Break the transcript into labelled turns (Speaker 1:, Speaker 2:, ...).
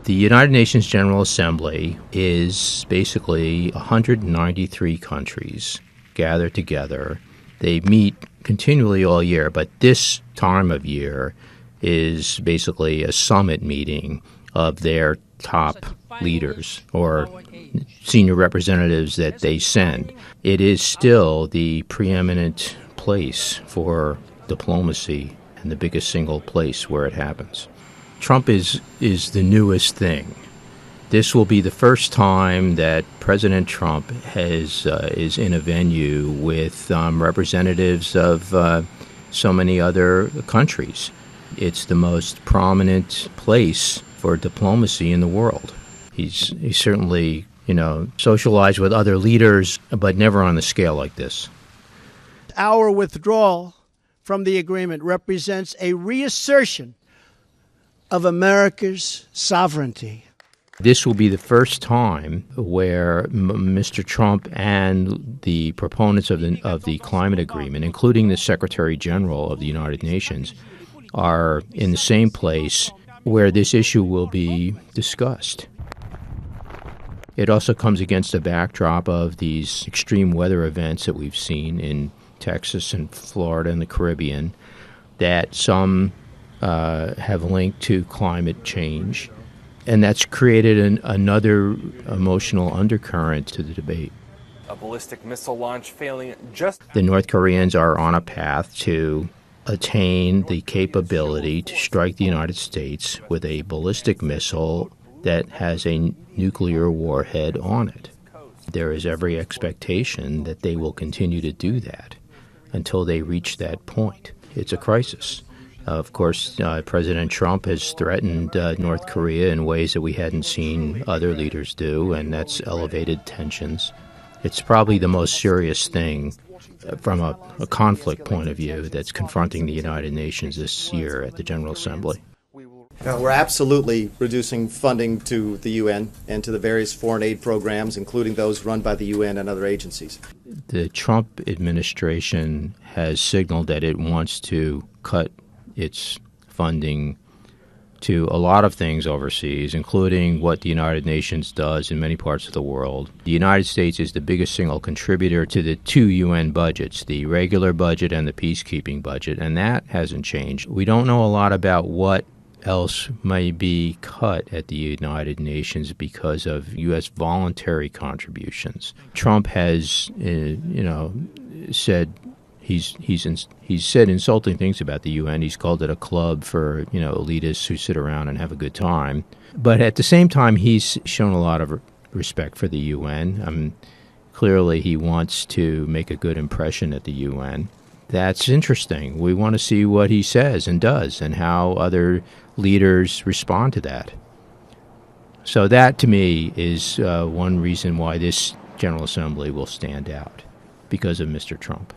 Speaker 1: The United Nations General Assembly is basically 193 countries gathered together. They meet continually all year, but this time of year is basically a summit meeting of their top leaders or senior representatives that they send. It is still the preeminent place for diplomacy and the biggest single place where it happens. Trump is the newest thing. This will be the first time that President Trump is in a venue with representatives of so many other countries. It's the most prominent place for diplomacy in the world. He's certainly, socialized with other leaders, but never on a scale like this.
Speaker 2: Our withdrawal from the agreement represents a reassertion of America's sovereignty.
Speaker 1: This will be the first time where Mr. Trump and the proponents of the climate agreement, including the Secretary General of the United Nations, are in the same place where this issue will be discussed. It also comes against the backdrop of these extreme weather events that we've seen in Texas and Florida and the Caribbean that some have linked to climate change. And that's created another emotional undercurrent to the debate.
Speaker 3: A ballistic missile launch failing just...
Speaker 1: The North Koreans are on a path to attain the capability to strike the United States with a ballistic missile that has a nuclear warhead on it. There is every expectation that they will continue to do that until they reach that point. It's a crisis. Of course, President Trump has threatened North Korea in ways that we hadn't seen other leaders do, and that's elevated tensions. It's probably the most serious thing from a conflict point of view that's confronting the United Nations this year at the General Assembly.
Speaker 4: We're absolutely reducing funding to the UN and to the various foreign aid programs, including those run by the UN and other agencies.
Speaker 1: The Trump administration has signaled that it wants to cut its funding to a lot of things overseas, including what the United Nations does in many parts of the world. The United States is the biggest single contributor to the two UN budgets, the regular budget and the peacekeeping budget, and that hasn't changed. We don't know a lot about what else may be cut at the United Nations because of U.S. voluntary contributions. Trump has, said he's said insulting things about the UN. He's called it a club for elitists who sit around and have a good time. But at the same time, he's shown a lot of respect for the UN. Clearly, he wants to make a good impression at the UN. That's interesting. We want to see what he says and does and how other leaders respond to that. So that, to me, is one reason why this General Assembly will stand out, because of Mr. Trump.